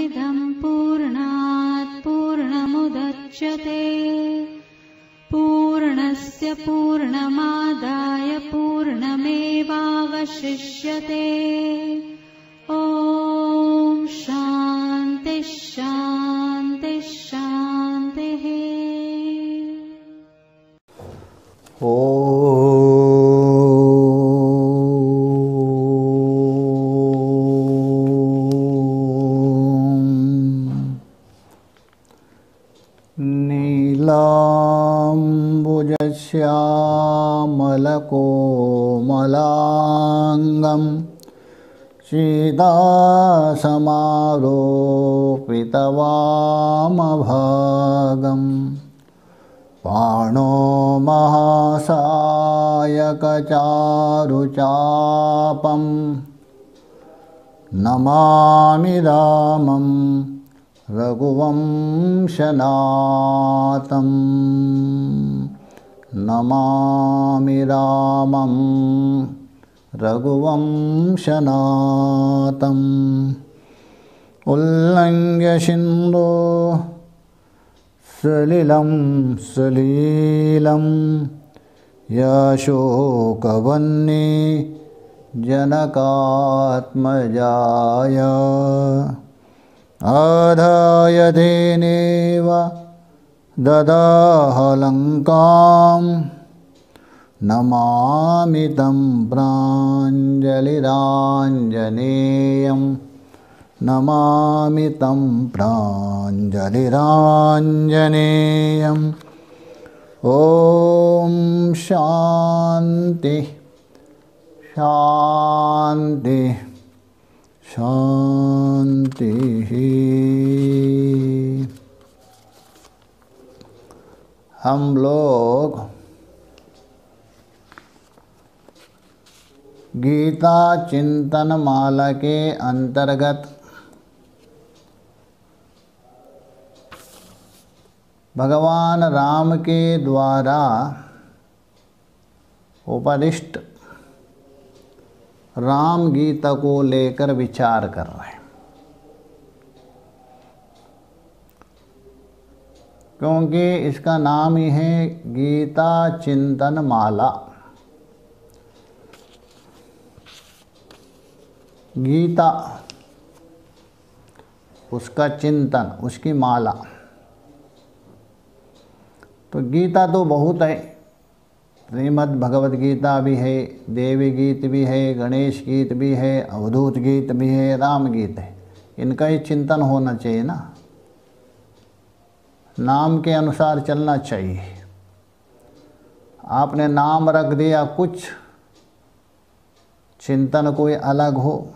पूर्णमिदं पूर्णात् पूर्णमुदच्यते पूर्णस्य पूर्णमादाय पूर्णमेवावशिष्यते। ॐ शान्ति शान्ति शान्तिः। नीलाम्बुजश्यामलकोमलाङ्गं सीतासमारोपितवामभागं पाणो महासायकचारुचापं नमामि रामं रघुवंशनाथं। नमामि रामं रघुवंशनाथम्। उल्लङ्घ्य सिन्धो सलिलं सलीलं यशोकवह्नि जनकात्मजाय आधाय धेनेव ददाह लङ्कां नमामि तं प्राञ्जलिराञ्जनेयं नमामि तं प्राञ्जलिराञ्जनेयम्। ॐ शान्ति शान्ति शान्तिः। हम लोग गीता चिंतन माला के अंतर्गत भगवान राम के द्वारा उपदिष्ट राम गीता को लेकर विचार कर रहे हैं। क्योंकि इसका नाम ही है गीता चिंतन माला। गीता उसका चिंतन, उसकी माला। तो गीता तो बहुत है, श्रीमद् भगवद गीता भी है, देवी गीत भी है, गणेश गीत भी है, अवधूत गीत भी है, राम गीत है। इनका ही चिंतन होना चाहिए ना, नाम के अनुसार चलना चाहिए। आपने नाम रख दिया कुछ, चिंतन कोई अलग हो,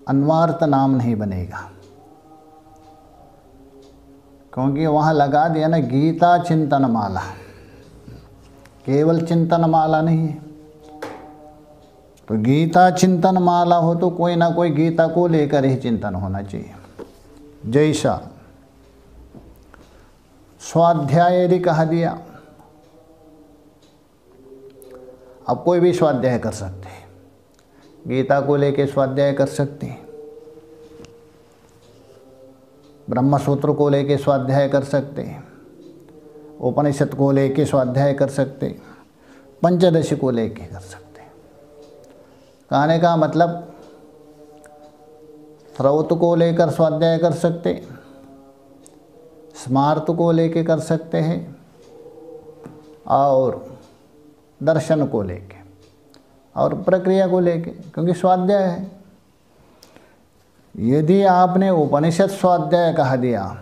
अन्वार्थ नाम नहीं बनेगा। क्योंकि वहाँ लगा दिया ना गीता चिंतन माला, केवल चिंतन माला नहीं है। तो गीता चिंतन माला हो तो कोई ना कोई गीता को लेकर ही चिंतन होना चाहिए। जैसा स्वाध्याय यदि कहा दिया, अब कोई भी स्वाध्याय कर सकते हैं, गीता को लेकर स्वाध्याय कर सकते हैं, ब्रह्मसूत्र को लेकर स्वाध्याय कर सकते हैं, उपनिषद को लेकर स्वाध्याय कर सकते हैं, पंचदशी को लेकर कर सकते हैं। कहने का मतलब स्रोत को लेकर स्वाध्याय कर सकते, स्मार्त को लेकर कर सकते हैं, और दर्शन को लेके और प्रक्रिया को लेके, क्योंकि स्वाध्याय है। यदि आपने उपनिषद स्वाध्याय कहा दिया,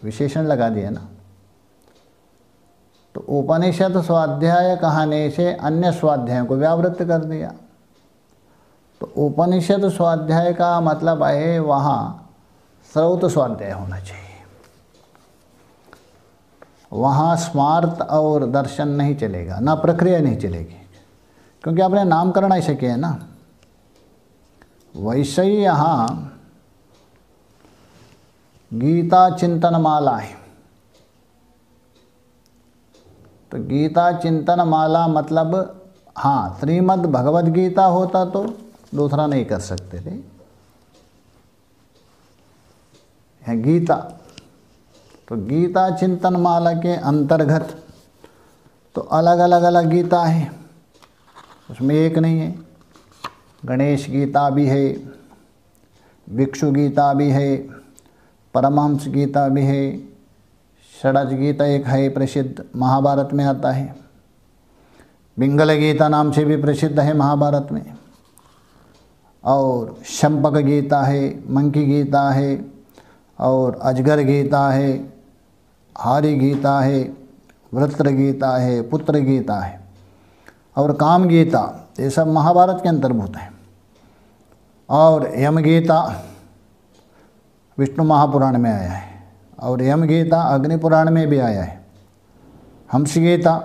विशेषण लगा दिया ना, तो उपनिषद स्वाध्याय कहने से अन्य स्वाध्यायों को व्यावृत्त कर दिया। तो उपनिषद स्वाध्याय का मतलब है वहाँ स्रोत स्वाध्याय होना चाहिए, वहाँ स्मार्त और दर्शन नहीं चलेगा, ना प्रक्रिया नहीं चलेगी, क्योंकि आपने नामकरण ऐसे किया है ना। वैसे ही यहाँ गीता चिंतन माला है। तो गीता चिंतन माला मतलब हाँ, श्रीमद् भगवद गीता होता तो दूसरा नहीं कर सकते थे। है गीता, तो गीता चिंतन माला के अंतर्गत तो अलग अलग गीता है, उसमें एक नहीं है। गणेश गीता भी है, भिक्षु गीता भी है, परमहंस गीता भी है, षडज गीता एक है प्रसिद्ध, महाभारत में आता है। पिंगल गीता नाम से भी प्रसिद्ध है महाभारत में। और शंपक गीता है, मंकी गीता है, और अजगर गीता है, हारी गीता है, वृत्र गीता है, पुत्र गीता है, और काम गीता, ये सब महाभारत के अंतर्भूत है। और यम गीता विष्णु महापुराण में आया है, और यम गीता अग्नि पुराण में भी आया है। हंस गीता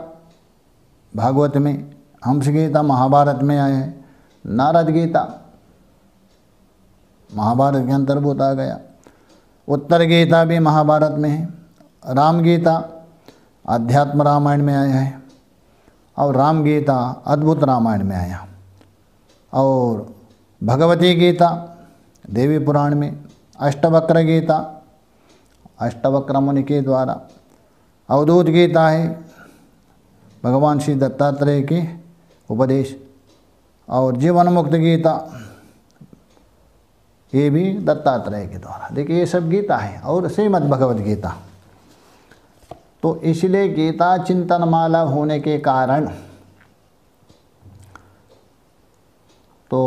भागवत में, हंस गीता महाभारत में आया है। नारद गीता महाभारत के अंतर्भूत आ गया। उत्तर गीता भी महाभारत में है। राम गीता अध्यात्म रामायण में आया है, और राम गीता अद्भुत रामायण में आया। और भगवती गीता देवी पुराण में। अष्टवक्र गीता अष्टवक्र मुनि के द्वारा। अवधूत गीता है भगवान श्री दत्तात्रेय के उपदेश। और जीवन मुक्त गीता ये भी दत्तात्रेय के द्वारा। देखिए ये सब गीता है, और श्रीमद् भगवद गीता। तो इसलिए गीता चिंतन माला होने के कारण तो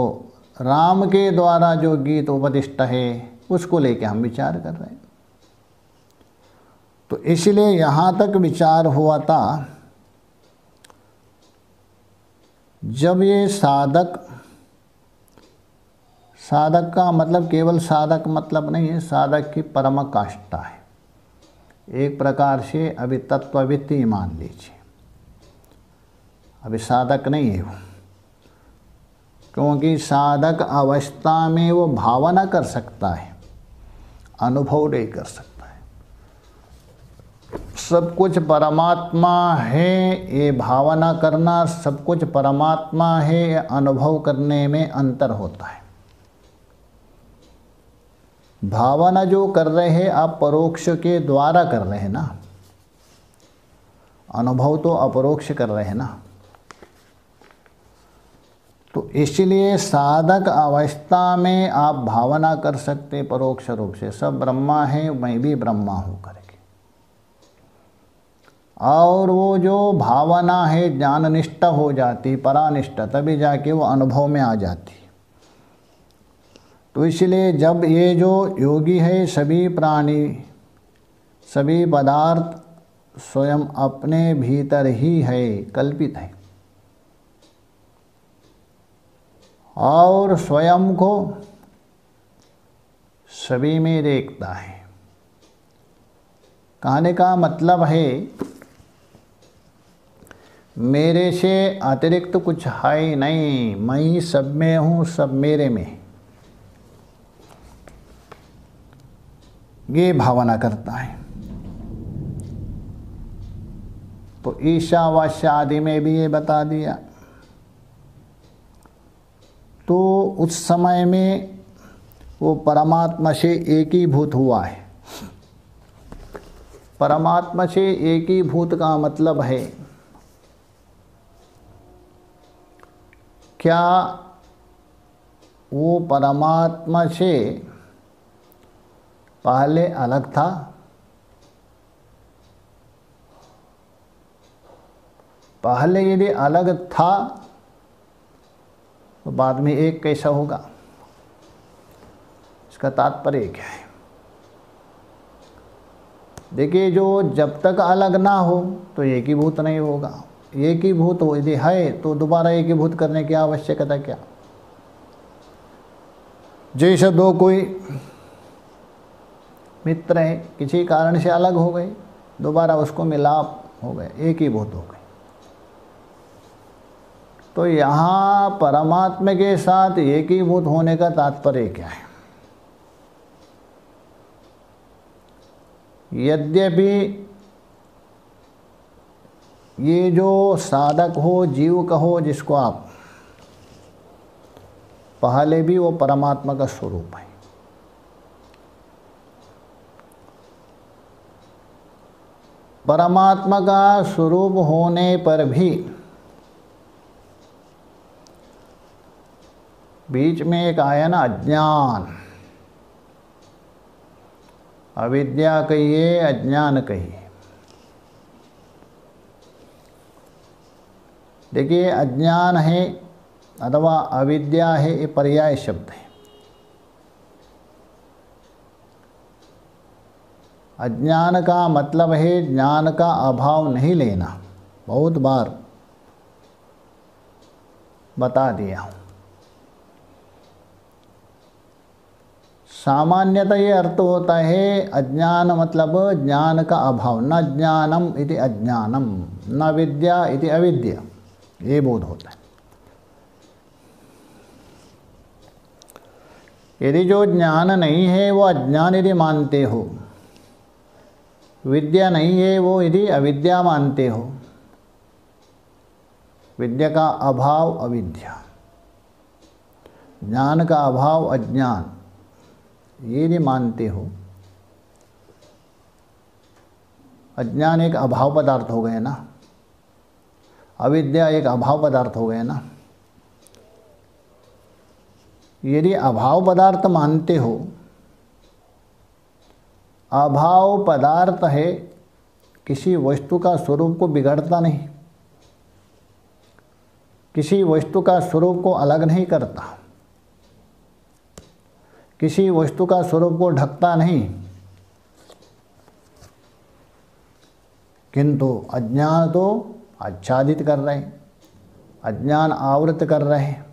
राम के द्वारा जो गीत उपदिष्ट है उसको लेके हम विचार कर रहे हैं। तो इसलिए यहाँ तक विचार हुआ था जब ये साधक का मतलब केवल साधक मतलब नहीं है, साधक की परम काष्ठा है। एक प्रकार से अभी तत्ववित्त ही मान लीजिए, अभी साधक नहीं है वो, क्योंकि साधक अवस्था में वो भावना कर सकता है, अनुभव नहीं कर सकता है। सब कुछ परमात्मा है ये भावना करना, सब कुछ परमात्मा है ये अनुभव करने में अंतर होता है। भावना जो कर रहे हैं आप परोक्ष के द्वारा कर रहे हैं ना, अनुभव तो अपरोक्ष कर रहे हैं ना। तो इसलिए साधक अवस्था में आप भावना कर सकते परोक्ष रूप से, सब ब्रह्मा है मैं भी ब्रह्मा हूँ करके। और वो जो भावना है ज्ञाननिष्ठ हो जाती, परानिष्ठ, तभी जाके वो अनुभव में आ जाती। तो इसलिए जब ये जो योगी है सभी प्राणी सभी पदार्थ स्वयं अपने भीतर ही है, कल्पित है, और स्वयं को सभी में देखता है। कहने का मतलब है मेरे से अतिरिक्त कुछ है ही नहीं, मैं ही सब में हूँ, सब मेरे में, ये भावना करता है। तो ईशावास्य आदि में भी ये बता दिया। तो उस समय में वो परमात्मा से एकीभूत हुआ है। परमात्मा से एकीभूत का मतलब है क्या वो परमात्मा से पहले अलग था? पहले यदि अलग था तो बाद में एक कैसा होगा? इसका तात्पर्य क्या है? देखिए, जो जब तक अलग ना हो तो एकीभूत नहीं होगा। एकीभूत हो यदि है तो दोबारा एकीभूत करने की आवश्यकता क्या? जैसे दो कोई मित्र है, किसी कारण से अलग हो गए, दोबारा उसको मिलाप हो गए, एकीभूत हो गए। तो यहाँ परमात्मा के साथ एकीभूत होने का तात्पर्य क्या है? यद्यपि ये जो साधक हो, जीव कहो जिसको आप, पहले भी वो परमात्मा का स्वरूप है। परमात्मा का स्वरूप होने पर भी बीच में एक आया ना अज्ञान, अविद्या कहिए अज्ञान कहिए। देखिए अज्ञान है अथवा अविद्या है, ये पर्याय शब्द है। अज्ञान का मतलब है ज्ञान का अभाव नहीं लेना, बहुत बार बता दिया हूँ। सामान्यतः ये अर्थ होता है अज्ञान मतलब ज्ञान का अभाव, न ज्ञानम इति अज्ञानम न विद्या इति अविद्या, ये बोध होता है। यदि जो ज्ञान नहीं है वो अज्ञान यदि मानते हो, विद्या नहीं है वो यदि अविद्या मानते हो, विद्या का अभाव अविद्या, ज्ञान का अभाव अज्ञान, ये यदि मानते हो, अज्ञान एक अभाव पदार्थ हो गए ना, अविद्या एक अभाव पदार्थ हो गए ना। यदि अभाव पदार्थ मानते हो, अभाव पदार्थ है, किसी वस्तु का स्वरूप को बिगड़ता नहीं, किसी वस्तु का स्वरूप को अलग नहीं करता, किसी वस्तु का स्वरूप को ढकता नहीं, किंतु अज्ञान तो आच्छादित कर रहे हैं, अज्ञान आवृत कर रहे हैं।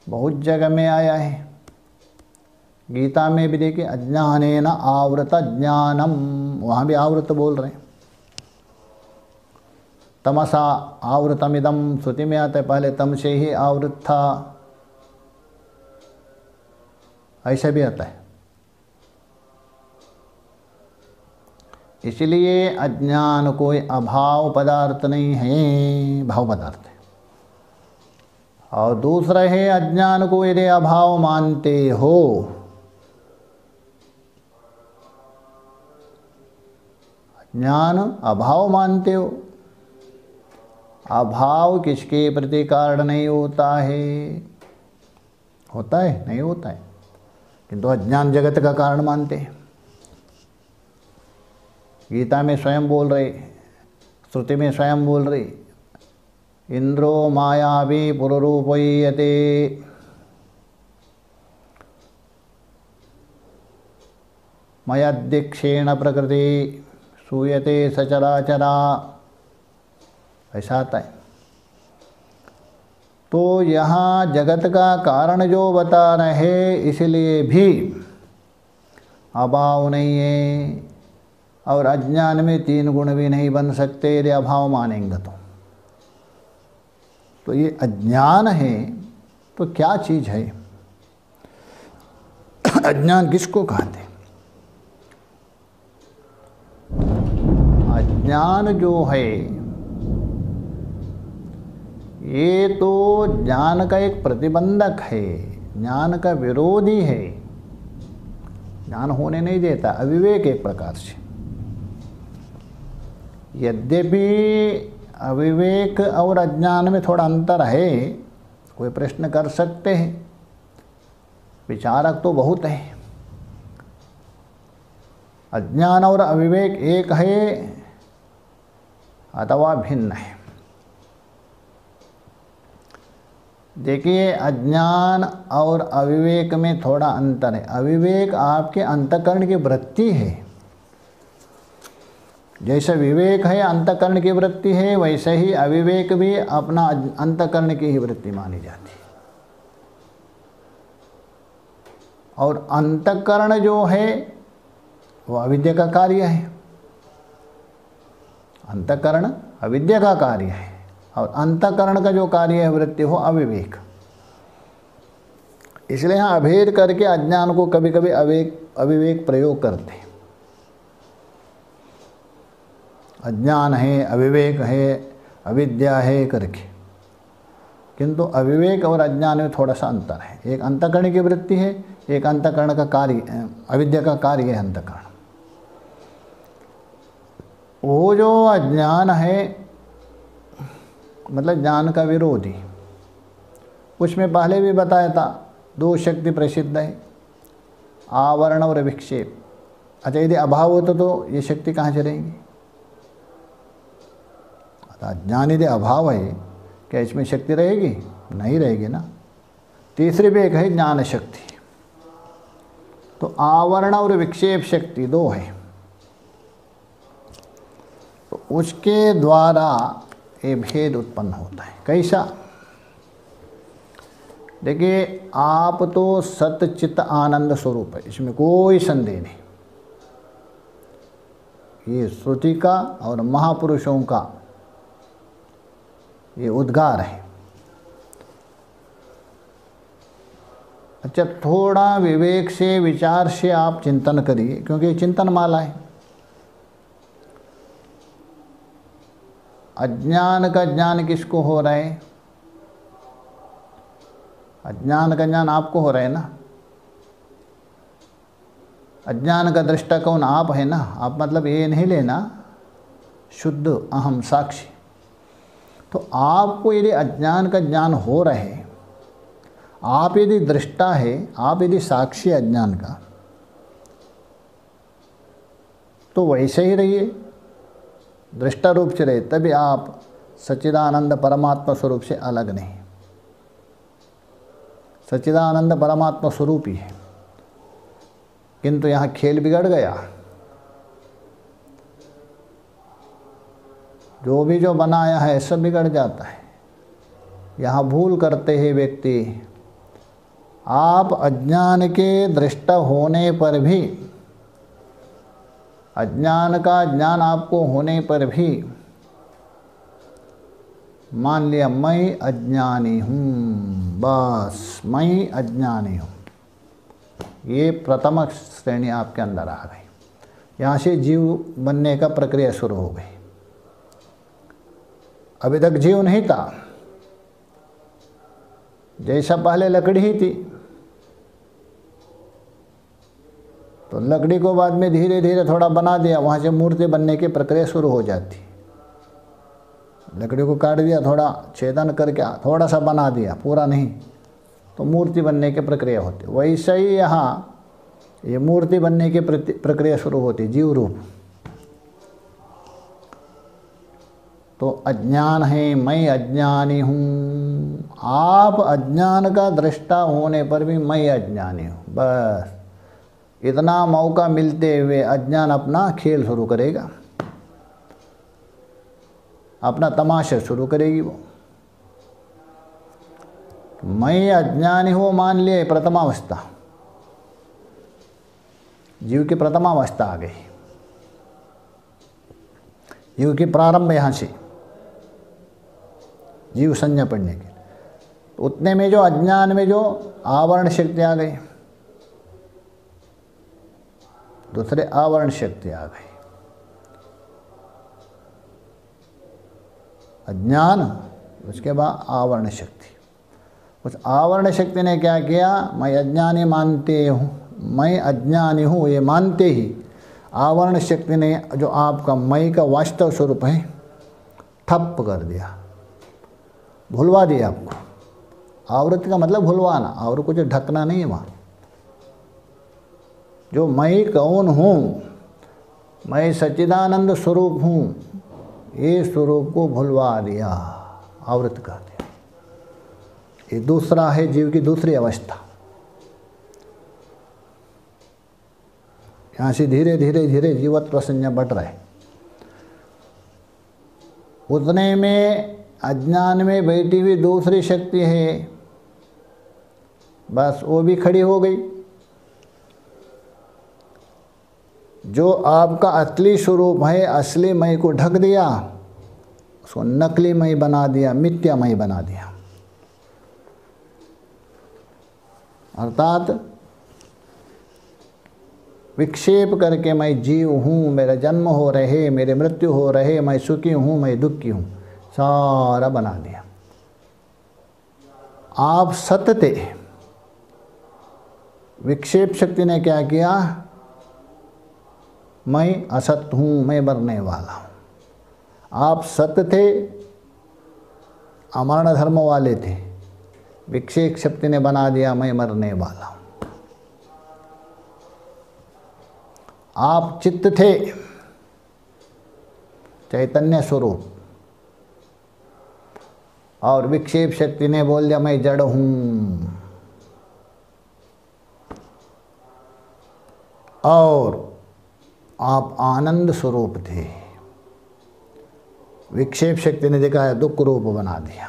बहुत जगह में आया है, गीता में भी देखिए अज्ञानेन आवृत ज्ञानम, वहाँ भी आवृत बोल रहे हैं। तमसा आवृतमिदम, श्रुति में आता है पहले तम से ही आवृत था, ऐसा भी आता है। इसलिए अज्ञान कोई अभाव पदार्थ नहीं है, भाव पदार्थ है। और दूसरा है अज्ञान को यदि अभाव मानते हो, ज्ञान अभाव मानते हो, अभाव किसके प्रति कारण नहीं होता है? होता है? नहीं होता है, किंतु अज्ञान जगत का कारण मानते हैं। गीता में स्वयं बोल रहे, श्रुति में स्वयं बोल रही, इंद्रो मायावी पुरुरूपयते, मयद्दीक्षेण प्रकृति सूयते सचराचरा, ऐसा आता है। तो यहाँ जगत का कारण जो बता रहे, इसलिए भी अभाव नहीं है, और अज्ञान में तीन गुण भी नहीं बन सकते यदि अभाव मानेंगे तो ये अज्ञान है तो क्या चीज़ है? अज्ञान किसको कहते हैं? अज्ञान जो है ये तो ज्ञान का एक प्रतिबंधक है, ज्ञान का विरोधी है, ज्ञान होने नहीं देता, अविवेक एक प्रकार से। यद्यपि अविवेक और अज्ञान में थोड़ा अंतर है, कोई प्रश्न कर सकते हैं, विचारक तो बहुत है। अज्ञान और अविवेक एक है अथवा भिन्न है। देखिए अज्ञान और अविवेक में थोड़ा अंतर है। अविवेक आपके अंतःकरण की वृत्ति है, जैसे विवेक है अंतःकरण की वृत्ति है, वैसे ही अविवेक भी अपना अंतःकरण की ही वृत्ति मानी जाती है। और अंतःकरण जो है वो अविद्या का कार्य है, अंतःकरण अविद्या का कार्य है, और अंतःकरण का जो कार्य है वृत्ति हो अविवेक। इसलिए यहाँ अभेद करके अज्ञान को कभी कभी अविवेक प्रयोग करते हैं। अज्ञान है, अविवेक है, अविद्या है करके। किंतु अविवेक और अज्ञान में थोड़ा सा अंतर है। एक अंतःकरण की वृत्ति है, एक अंतःकरण का कार्य, अविद्या का कार्य है अंतःकरण। वो जो अज्ञान है मतलब ज्ञान का विरोधी, उसमें पहले भी बताया था 2 शक्ति प्रसिद्ध है, आवरण और विक्षेप। अच्छा, यदि अभाव होता तो ये शक्ति कहाँ से रहेंगी? ज्ञान यदि अभाव है, क्या इसमें शक्ति रहेगी? नहीं रहेगी ना। तीसरी भी एक है ज्ञान शक्ति। तो आवरण और विक्षेप शक्ति 2 है, तो उसके द्वारा ये भेद उत्पन्न होता है। कैसा? देखिए, आप तो सत चित्त आनंद स्वरूप है, इसमें कोई संदेह नहीं। ये श्रुति का और महापुरुषों का ये उद्गार है। अच्छा, थोड़ा विवेक से, विचार से आप चिंतन करिए, क्योंकि ये चिंतन माला है। अज्ञान का ज्ञान किसको हो रहा है? अज्ञान का ज्ञान आपको हो रहा है ना। अज्ञान का दृष्टा कौन? आप है ना। आप मतलब ये नहीं लेना शुद्ध अहम साक्षी। तो आपको यदि अज्ञान का ज्ञान हो रहा है, आप यदि दृष्टा है, आप यदि साक्षी अज्ञान का, तो वैसे ही रहिए, दृष्टा रूप से रहे, तभी आप सच्चिदानंद परमात्मा स्वरूप से अलग नहीं। सच्चिदानंद परमात्मा स्वरूप ही है, किंतु यहाँ खेल बिगड़ गया। जो बनाया है सब बिगड़ जाता है। यहाँ भूल करते हैं व्यक्ति। आप अज्ञान के दृष्टा होने पर भी, अज्ञान का ज्ञान आपको होने पर भी मान लिया मैं अज्ञानी हूँ, बस मैं अज्ञानी हूँ। ये प्रथम श्रेणी आपके अंदर आ गई। यहाँ से जीव बनने का प्रक्रिया शुरू हो गई। अभी तक जीव नहीं था, जैसा पहले लकड़ी ही थी, तो लकड़ी को बाद में धीरे धीरे थोड़ा बना दिया, वहाँ से मूर्ति बनने की प्रक्रिया शुरू हो जाती। लकड़ी को काट दिया, थोड़ा छेदन करके थोड़ा सा बना दिया, पूरा नहीं, तो मूर्ति बनने की प्रक्रिया होती। वैसे ही यहाँ ये मूर्ति बनने की प्रक्रिया शुरू होती, जीव रूप। तो अज्ञान है, मैं अज्ञानी हूँ। आप अज्ञान का दृष्टा होने पर भी मैं अज्ञानी हूँ, बस इतना मौका मिलते हुए अज्ञान अपना खेल शुरू करेगा, अपना तमाशा शुरू करेगी। वो मैं अज्ञानी हूँ मान लिए, प्रथमावस्था, जीव की प्रथमावस्था आ गई। जीव की प्रारंभ यहाँ से, जीव संज्ञा पढ़ने के, तो उतने में जो अज्ञान में जो आवरण शक्ति आ गई, दूसरे आवरण शक्ति आ गई। अज्ञान, उसके बाद आवरण शक्ति। उस आवरण शक्ति ने क्या किया? मैं अज्ञानी मानते हूँ, मैं अज्ञानी हूँ ये मानते ही आवरण शक्ति ने जो आपका मैं का वास्तव स्वरूप है ठप कर दिया, भुलवा दिया आपको। आवृत्ति का मतलब भुलवाना, और कुछ ढकना नहीं है वहाँ। जो मैं कौन हूँ, मैं सच्चिदानंद स्वरूप हूँ, ये स्वरूप को भुलवा दिया, आवृत कर दिया। ये दूसरा है जीव की दूसरी अवस्था। यहाँ से धीरे धीरे धीरे जीवत्व संज्ञा बढ़ रहा है। उतने में अज्ञान में बैठी हुई दूसरी शक्ति है, बस वो भी खड़ी हो गई। जो आपका असली स्वरूप है, असली मय को ढक दिया, उसको नकली मय बना दिया, मिथ्या मय बना दिया। अर्थात विक्षेप करके मैं जीव हूँ, मेरा जन्म हो रहे, मेरे मृत्यु हो रहे, मैं सुखी हूँ, मैं दुखी हूँ, सारा बना दिया। आप सत्य थे, विक्षेप शक्ति ने क्या किया, मैं असत्य हूँ, मैं मरने वाला हूँ। आप सत्य थे, अमरण धर्म वाले थे, विक्षेप शक्ति ने बना दिया मैं मरने वाला हूँ। आप चित्त थे, चैतन्य स्वरूप, और विक्षेप शक्ति ने बोल दिया मैं जड़ हूँ। और आप आनंद स्वरूप थे, विक्षेप शक्ति ने दिखाया दुख रूप बना दिया,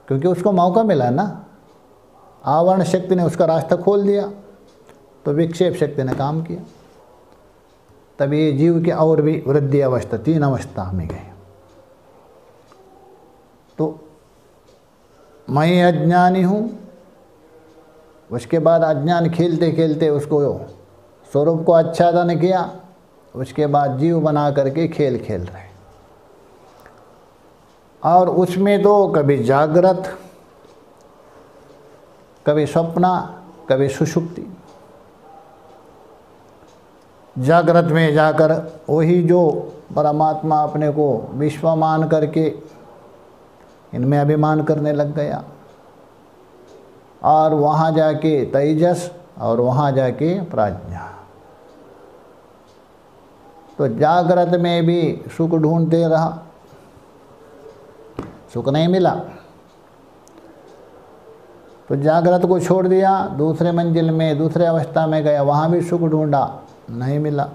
क्योंकि उसको मौका मिला ना, आवरण शक्ति ने उसका रास्ता खोल दिया, तो विक्षेप शक्ति ने काम किया। तभी जीव की और भी वृद्धि अवस्था, 3 अवस्था में गए। तो मैं अज्ञानी हूँ, उसके बाद अज्ञान खेलते खेलते उसको स्वरूप को आच्छादन किया, उसके बाद जीव बना करके खेल खेल रहे। और उसमें तो कभी जागृत, कभी स्वप्न, कभी सुषुप्ति। जागृत में जाकर वही जो परमात्मा अपने को विश्व मान करके इनमें अभिमान करने लग गया, और वहाँ जाके तेजस, और वहाँ जाके प्राज्ञा। तो जागृत में भी सुख ढूंढते रहा, सुख नहीं मिला, तो जागृत को छोड़ दिया, दूसरे मंजिल में, दूसरे अवस्था में गया, वहाँ भी सुख ढूंढा, नहीं मिला,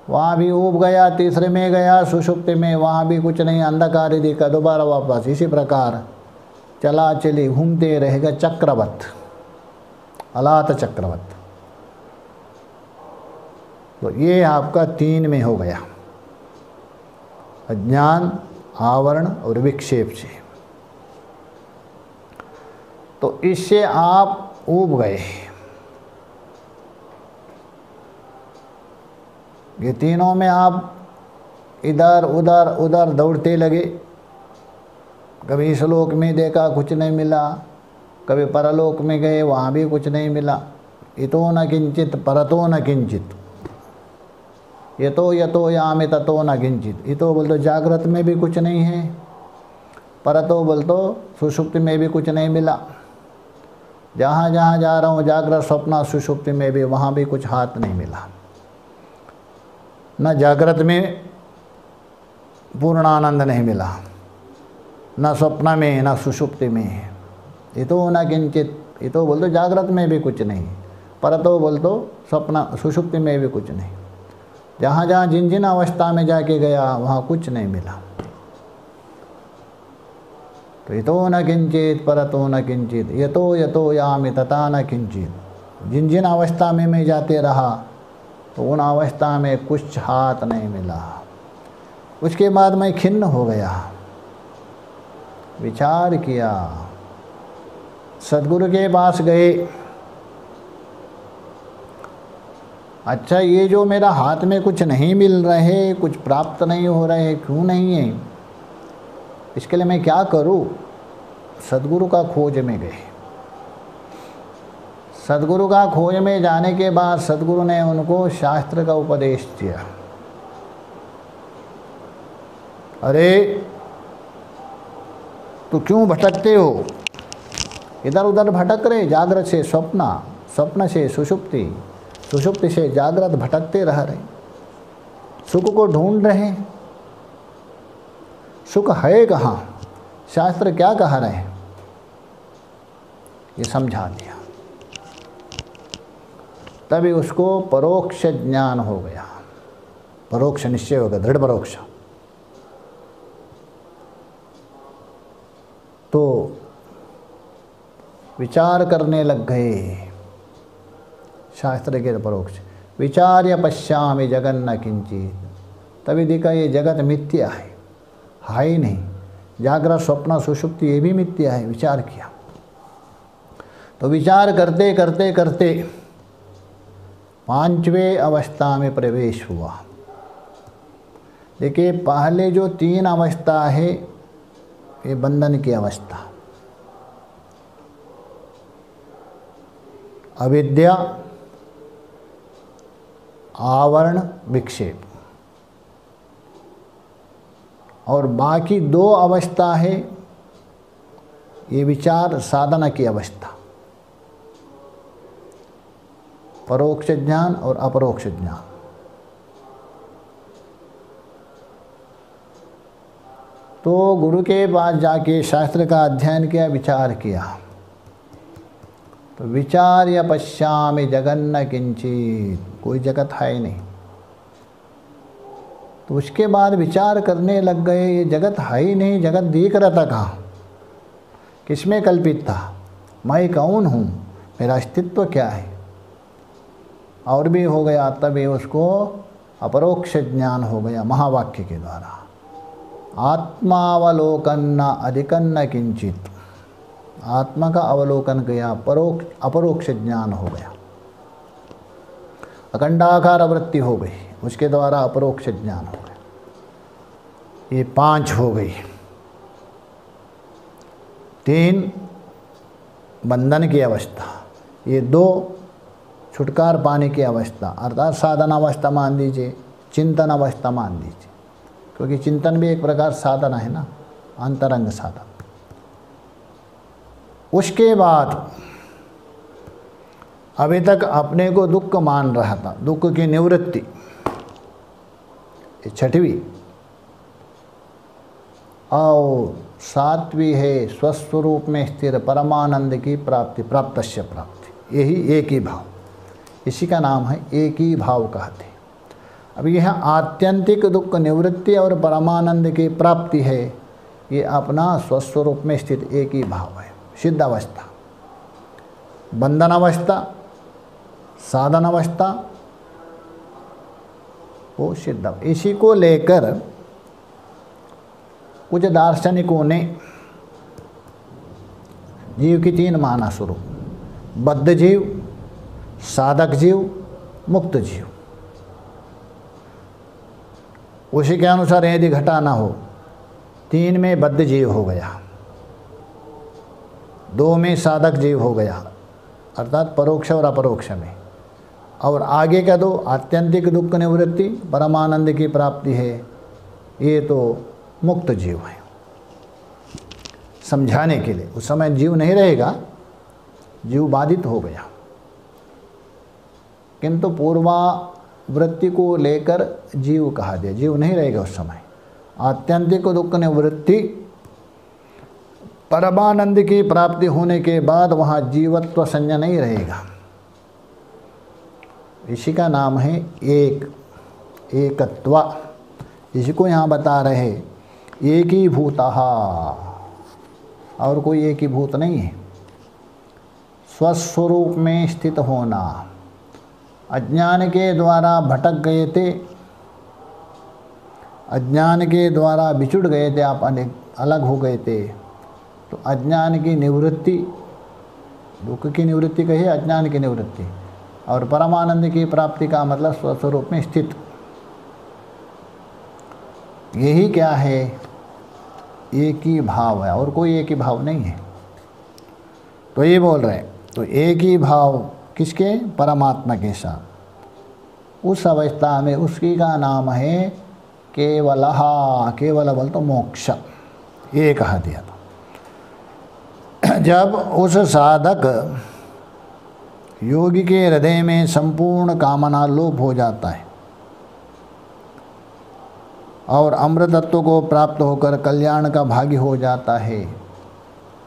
वहाँ भी ऊब गया, तीसरे में गया सुषुप्ति में, वहाँ भी कुछ नहीं, अंधकार ही दिखा, दोबारा वापस। इसी प्रकार चला चली घूमते रहेगा, चक्रवत, अलात चक्रवत। तो ये आपका 3 में हो गया, अज्ञान, आवरण और विक्षेप से। तो इससे आप ऊब गए। ये तीनों में आप इधर उधर उधर दौड़ते लगे। कभी इस लोक में देखा, कुछ नहीं मिला, कभी परलोक में गए, वहाँ भी कुछ नहीं मिला। इतो न किंचित परतो न किंचित, यतो यामि ततो न किंचित। इतो बोल तो जागृत में भी कुछ नहीं है, परतो बोल तो सुषुप्ति में भी कुछ नहीं मिला। जहाँ जहाँ जा रहा हूँ, जागृत, स्वप्न, सुषुप्ति में भी, वहाँ भी कुछ हाथ नहीं मिला। न जागृत में पूर्ण आनंद नहीं मिला, न स्वप्न में, न सुषुप्ति में। इतो न किंचित, इतो बोल तो जागृत में भी कुछ नहीं, परतो बोल तो स्वप्न, सुषुप्ति में भी कुछ नहीं। जहाँ जहाँ जिन जिन अवस्था में जाके गया, वहाँ कुछ नहीं मिला। तो इतो न किंचित परतो न किंचित, यतो यतो यामि तथा न किंचित। जिन जिन अवस्था में मैं जाते रहा, तो उन अवस्था में कुछ हाथ नहीं मिला। उसके बाद मैं खिन्न हो गया, विचार किया, सद्गुरु के पास गए। अच्छा, ये जो मेरा हाथ में कुछ नहीं मिल रहे, कुछ प्राप्त नहीं हो रहे, क्यों नहीं है, इसके लिए मैं क्या करूं? सद्गुरु का खोज में गए। सद्गुरु का खोज में जाने के बाद सद्गुरु ने उनको शास्त्र का उपदेश दिया। अरे तू क्यों भटकते हो? इधर उधर भटक रहे, जागृत से स्वप्न, स्वप्न से सुषुप्ति, सुषुप्ति से जागृत, भटकते रह रहे, सुख को ढूंढ रहे। सुख है कहाँ? शास्त्र क्या कह रहे हैं, ये समझा दिया। तभी उसको परोक्ष ज्ञान हो गया, परोक्ष निश्चय हो गया, दृढ़ परोक्ष। तो विचार करने लग गए, शास्त्र के परोक्ष। विचार्य पश्यामि जगन्न किंचित। तभी देखा ये जगत मिथ्या है ही नहीं, जागृत, स्वप्न, सुषुप्ति ये भी मिथ्या है। विचार किया, तो विचार करते करते करते 5वें अवस्था में प्रवेश हुआ। देखिए, पहले जो 3 अवस्था है ये बंधन की अवस्था। अविद्या, आवरण, विक्षेप। और बाकी दो अवस्था है, ये विचार साधना की अवस्था, परोक्ष ज्ञान और अपरोक्ष ज्ञान। तो गुरु के पास जाके शास्त्र का अध्ययन किया, विचार किया, तो विचार्य पश्यामि जगन्न किंचित, कोई जगत है ही नहीं। तो उसके बाद विचार करने लग गए, ये जगत है ही नहीं, जगत दिख रहा था कहाँ, किसमें कल्पित था, मैं कौन हूँ, मेरा अस्तित्व क्या है, और भी हो गया। तभी उसको अपरोक्ष ज्ञान हो गया महावाक्य के द्वारा। आत्मावलोकन न अधिकन न किंचित, आत्मा का अवलोकन किया, अपरोक्ष ज्ञान हो गया। अखंडाकार वृत्ति हो गई, उसके द्वारा अपरोक्ष ज्ञान हो गया। ये 5 हो गई। 3 बंधन की अवस्था, ये 2 छुटकार पाने की अवस्था, अर्थात साधन अवस्था मान दीजिए, चिंतन अवस्था मान दीजिए, क्योंकि चिंतन भी एक प्रकार साधना है ना, अंतरंग साधन। उसके बाद अभी तक अपने को दुख मान रहा था, दुख की निवृत्ति, ये 6वीं। और 7वीं है स्वस्वरूप में स्थिर परमानंद की प्राप्ति, प्राप्तस्य प्राप्ति, यही एक ही भाव, इसी का नाम है एक ही भाव कहते हैं। अब यह आत्यंतिक दुख निवृत्ति और परमानंद की प्राप्ति है, ये अपना स्वस्वरूप में स्थित एक ही भाव है, सिद्ध अवस्था। बंधन अवस्था, साधन अवस्था, वो सिद्ध। इसी को लेकर कुछ दार्शनिकों ने जीव की 3 माना स्वरूप, बद्ध जीव, साधक जीव, मुक्त जीव। उसी के अनुसार यदि घटा ना हो, 3 में बद्ध जीव हो गया, 2 में साधक जीव हो गया, अर्थात परोक्ष और अपरोक्ष में, और आगे का 2 आत्यंतिक दुख निवृत्ति परमानंद की प्राप्ति है, ये तो मुक्त जीव है। समझाने के लिए, उस समय जीव नहीं रहेगा, जीव बाधित हो गया, किंतु पूर्वावृत्ति को लेकर जीव कहा दिया, जीव नहीं रहेगा उस समय। आत्यंतिक दुख निवृत्ति परमानंद की प्राप्ति होने के बाद वहाँ जीवत्व संज्ञा नहीं रहेगा। इसी का नाम है एकत्व। इसी को यहाँ बता रहे, एक ही भूतः, और कोई एक ही भूत नहीं है। स्वस्वरूप में स्थित होना, अज्ञान के द्वारा भटक गए थे, अज्ञान के द्वारा बिछुड़ गए थे, आप अलग हो गए थे, तो अज्ञान की निवृत्ति, दुख की निवृत्ति कही, अज्ञान की निवृत्ति, और परमानंद की प्राप्ति का मतलब स्वस्वरूप में स्थित। यही क्या है, एक ही भाव है, और कोई एक ही भाव नहीं है। तो ये बोल रहे हैं, तो एक ही भाव किसके, परमात्मा के साथ। उस अवस्था में उसकी का नाम है केवलः, केवल बोल तो मोक्ष, ये कहा दिया था। जब उस साधक योगी के हृदय में संपूर्ण कामना लोप हो जाता है और अमृत तत्व को प्राप्त होकर कल्याण का भागी हो जाता है,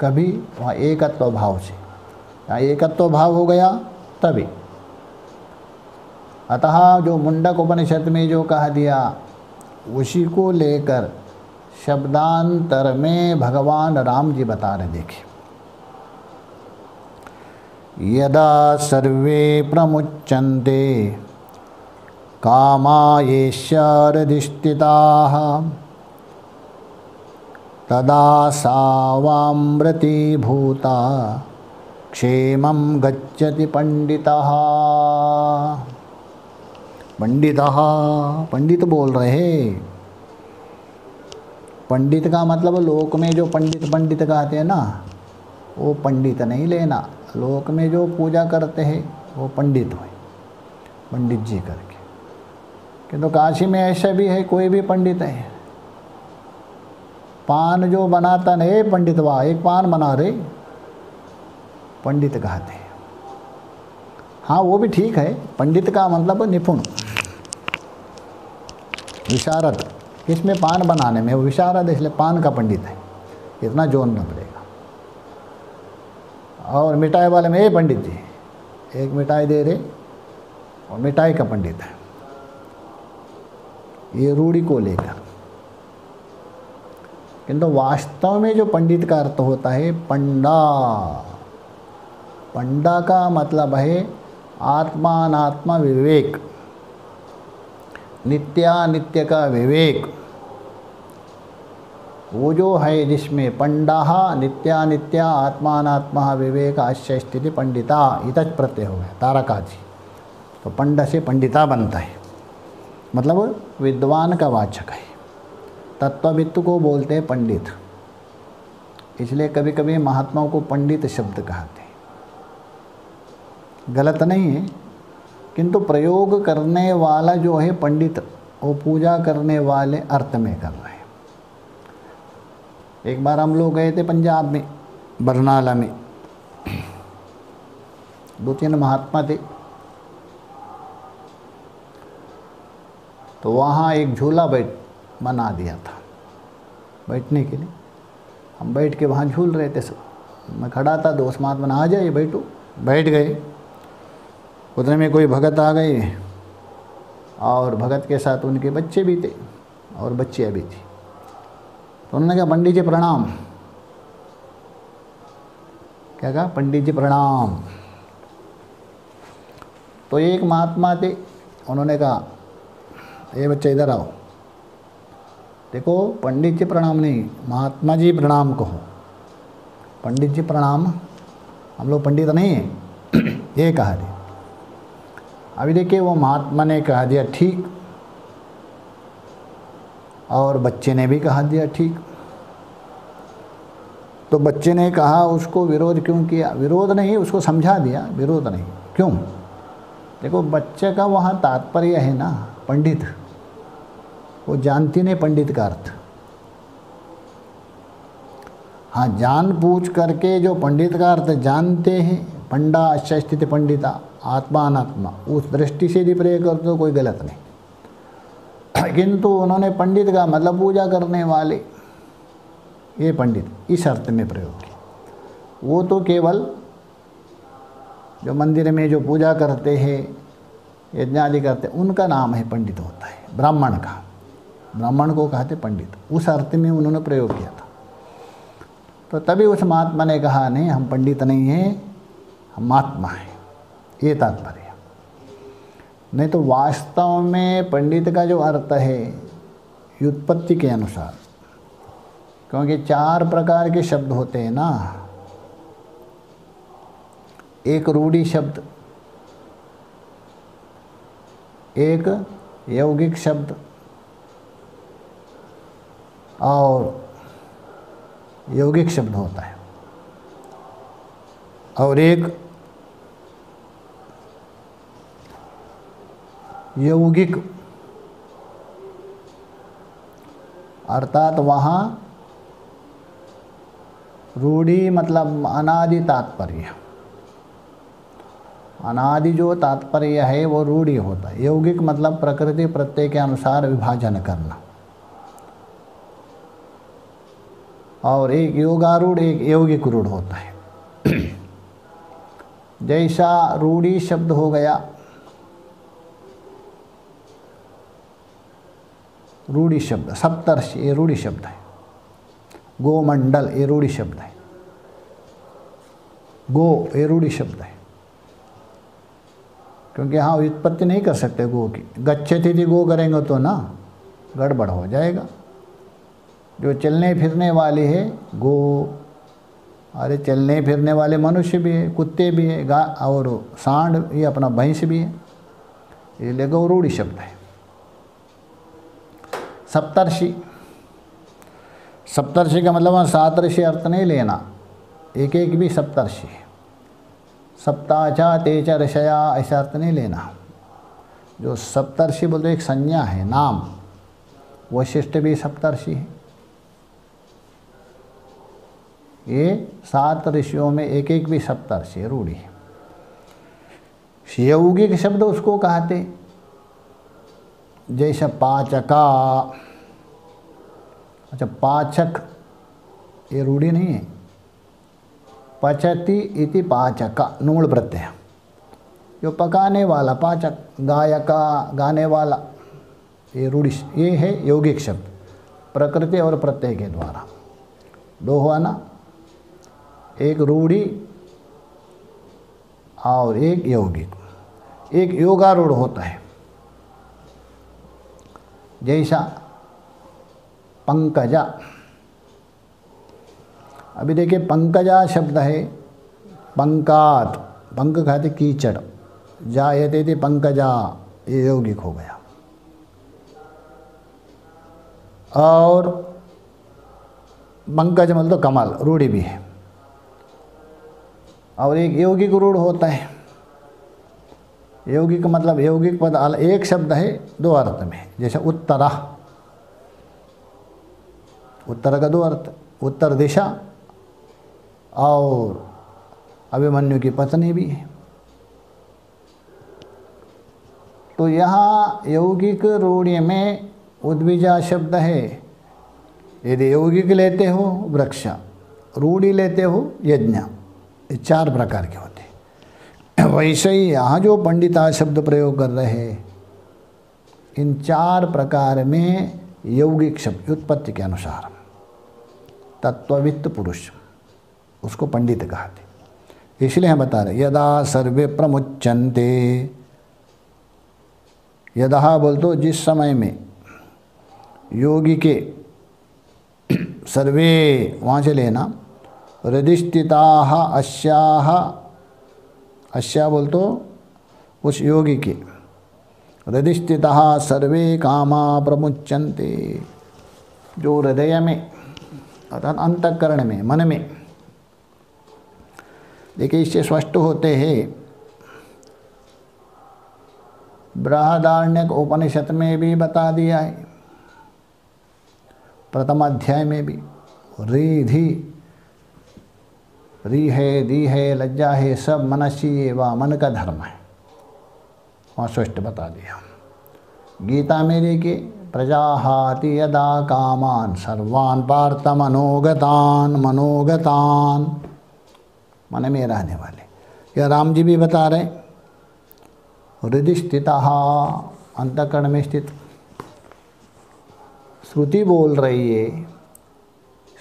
कभी वहाँ एकत्व भाव से, यहाँ एकत्व भाव हो गया तभी। अतः जो मुंडक उपनिषद में जो कहा दिया, उसी को लेकर शब्दांतर में भगवान राम जी बता रहे। देखिए, यदा सर्वे प्रमुच्यन्ते कामायेष्यारधिष्ठिताः तदा सावामृति भूता क्षेमं गच्छति पंडितः। पंडित बोल रहे, पंडित का मतलब लोक में जो पंडित कहते हैं ना, वो पंडित नहीं लेना। लोक में जो पूजा करते हैं वो पंडित हुए, पंडित जी करके। किंतु काशी में ऐसा भी है, कोई भी पंडित है। पान जो बनाता नहीं पंडित, वाह एक पान बना रहे, पंडित कहते हैं। हाँ वो भी ठीक है, पंडित का मतलब निपुण, विशारद। किसमें? पान बनाने में वो विशारद, इसलिए पान का पंडित है, इतना जोड़ना पड़ेगा। और मिठाई वाले में ये पंडित जी एक मिठाई दे रहे और मिठाई का पंडित है, ये रूढ़ी को लेकर। किंतु वास्तव में जो पंडित का अर्थ होता है पंडा। पंडा का मतलब है आत्मा अनात्मा विवेक, नित्यानित्य का विवेक। वो जो है जिसमें पंडा नित्यानित्या आत्मा अनात्मा विवेक आश्चर्य स्थिति पंडिता, इतच प्रत्यय हो गया तारकाजी। तो पंडा से पंडिता बनता है, मतलब विद्वान का वाचक है। तत्ववित्त को बोलते हैं पंडित, इसलिए कभी कभी महात्माओं को पंडित शब्द कहते हैं। गलत नहीं है, किंतु प्रयोग करने वाला जो है पंडित, वो पूजा करने वाले अर्थ में कर रहे हैं। एक बार हम लोग गए थे पंजाब में, बरनाला में, 2-3 महात्मा थे। तो वहाँ एक झूला बना दिया था बैठने के लिए। हम बैठ के वहाँ झूल रहे थे सब। मैं खड़ा था, दोस्त महात्मा आ जाइए बैठो, बैठ गए। उतने में कोई भगत आ गए और भगत के साथ उनके बच्चे भी थे और बच्चियाँ भी थी। तो उन्होंने कहा पंडित जी प्रणाम। क्या कहा? पंडित जी प्रणाम। तो एक महात्मा थे, उन्होंने कहा ये बच्चे इधर आओ। देखो पंडित जी प्रणाम नहीं, महात्मा जी प्रणाम कहो। पंडित जी प्रणाम, हम लोग पंडित नहीं हैं ये कहा दिया। अभी देखिए वो महात्मा ने कहा दिया ठीक, और बच्चे ने भी कहा दिया ठीक। तो बच्चे ने कहा उसको विरोध क्यों किया? विरोध नहीं, उसको समझा दिया, विरोध नहीं। क्यों? देखो बच्चे का वहाँ तात्पर्य है ना पंडित, वो जानती नहीं पंडित का अर्थ। हाँ जान पूछ करके जो पंडित का अर्थ जानते हैं, पंडा अच्छा स्थिति पंडिता आत्मा अनात्मा, उस दृष्टि से यदि प्रयोग कर तो कोई गलत नहीं। किंतु उन्होंने पंडित का मतलब पूजा करने वाले, ये पंडित इस अर्थ में प्रयोग किया। वो तो केवल जो मंदिर में जो पूजा करते हैं, यज्ञ आदि करते हैं, उनका नाम है पंडित होता है। ब्राह्मण का, ब्राह्मण को कहते पंडित, उस अर्थ में उन्होंने प्रयोग किया था। तो तभी उस महात्मा ने कहा नहीं हम पंडित नहीं हैं, हम महात्मा हैं, ये तात्पर्य। नहीं तो वास्तव में पंडित का जो अर्थ है व्युत्पत्ति के अनुसार, क्योंकि 4 प्रकार के शब्द होते हैं ना। एक रूढ़ी शब्द, एक यौगिक शब्द, और यौगिक शब्द होता है, और एक यौगिक, अर्थात वहाँ रूढ़ी मतलब अनादि तात्पर्य, अनादि जो तात्पर्य है वो रूढ़ी होता है। यौगिक मतलब प्रकृति प्रत्यय के अनुसार विभाजन करना, और एक योगारूढ़ एक यौगिक रूढ़ होता है। जैसा रूढ़ी शब्द हो गया, रूढ़ी शब्द, सप्तर्षि ये रूढ़ी शब्द है। गोमंडल ये रूढ़ी शब्द है। गो ये रूढ़ी शब्द है, क्योंकि हाँ व्युत्पत्ति नहीं कर सकते गो की। गच्छति थी गो करेंगे तो ना गड़बड़ हो जाएगा। जो चलने फिरने वाली है गो, अरे चलने फिरने वाले मनुष्य भी है, कुत्ते भी है, गा और सांड, ये अपना भैंस भी है, इसलिए गौ रूढ़ी शब्द है। सप्तर्षि, सप्तर्षि का मतलब वहाँ 7 ऋषि अर्थ नहीं लेना, एक एक भी सप्तर्षि, सप्ताचा तेचा ऋषया ऐसा अर्थ नहीं लेना। जो सप्तर्षि बोलते एक संज्ञा है, नाम, वशिष्ठ भी सप्तर्षि है। ये 7 ऋषियों में एक एक भी सप्तर्षि रूढ़ी है। यौगिक शब्द उसको कहते, जैसे पाचका, अच्छा पाचक ये रूढ़ी नहीं है, पचति इति पाचका नूल प्रत्यय, जो पकाने वाला पाचक, गायका गाने वाला, ये रूढ़ी, ये है यौगिक शब्द, प्रकृति और प्रत्यय के द्वारा। दो हुआ ना, एक रूढ़ी और एक यौगिक। एक योगारूढ़ होता है, जैसा पंकजा। अभी देखिए पंकजा शब्द है, पंकात, पंक कहते कीचड़, जायते थे पंकजा, ये यौगिक हो गया। और पंकज मतलब तो कमल, रूढ़ी भी है। और एक यौगिक रूढ़ होता है। यौगिक मतलब यौगिक पद एक शब्द है 2 अर्थ में, जैसे उत्तरा, उत्तर का 2 अर्थ, उत्तर दिशा और अभिमन्यु की पत्नी भी है। तो यहाँ यौगिक रूढ़ी में उद्विजा शब्द है। यदि यौगिक लेते हो वृक्ष, रूढ़ी लेते हो यज्ञ, ये 4 प्रकार के होते हैं। वैसे ही यहाँ जो पंडिता शब्द प्रयोग कर रहे हैं, इन 4 प्रकार में यौगिक शब्द उत्पत्ति के अनुसार तत्ववित्त पुरुष, उसको पंडित कहते। इसलिए हम बता रहे यदा सर्वे प्रमुच्यन्ते, यदा बोल तो जिस समय में योगी के सर्वे वहाँ से लेना, हृदिस्थिताः अस्याः, अस्या बोल तो उस योगी के, हृदिस्थिताः सर्वे कामा प्रमुच्यन्ते, जो हृदय में अर्थात अंतःकरण में, मन में। देखिए इससे स्पष्ट होते हैं, बृहदारण्यक उपनिषद में भी बता दिया है, प्रथम अध्याय में भी, रिधि, री है, दी है, लज्जा है, सब मनसी व मन का धर्म है, वहाँ स्पष्ट बता दिया। गीता में देखिए, प्रजाहाति यदा कामान सर्वान् पार्थ मनोगतान, मनोगतान मन में रहने वाले। यह राम जी भी बता रहे, हृदय स्थितः, अंतःकरण में स्थित। श्रुति बोल रही है,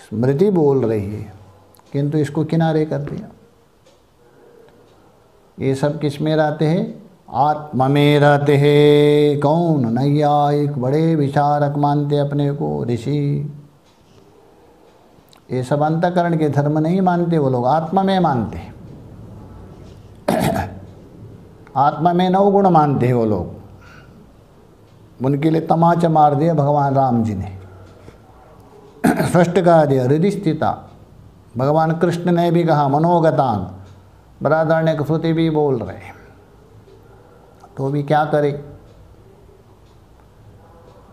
स्मृति बोल रही है, किंतु इसको किनारे कर दिया। ये सब किस में रहते हैं? आत्मा में रहते हैं। कौन? नैयायिक, बड़े विचारक मानते अपने को, ऋषि। ये सब अंतःकरण के धर्म नहीं मानते, वो लोग आत्मा में मानते। आत्मा में 9 गुण मानते हैं वो लोग। उनके लिए तमाचा मार दिया भगवान राम जी ने, स्पष्ट कहा दिया हृदय स्थिता। भगवान कृष्ण ने भी कहा मनोगतान, बृहदारण्यक श्रुति भी बोल रहे, तो भी क्या करे?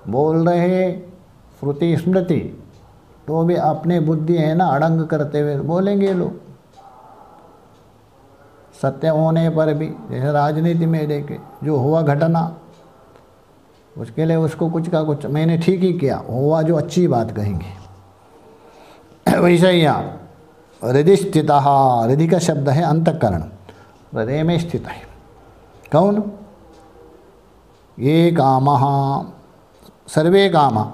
बोल रहे श्रुति स्मृति, तो भी अपने बुद्धि है ना अड़ंग करते हुए बोलेंगे लोग। सत्य होने पर भी, जैसे राजनीति में देखे जो हुआ घटना, उसके लिए उसको कुछ का कुछ मैंने ठीक ही किया, हुआ जो अच्छी बात कहेंगे। वैसे ही यहाँ हृदय स्थित, हृदय का शब्द है अंतःकरण, हृदय में स्थित है। कौन? ये कामः, सर्वे कामा,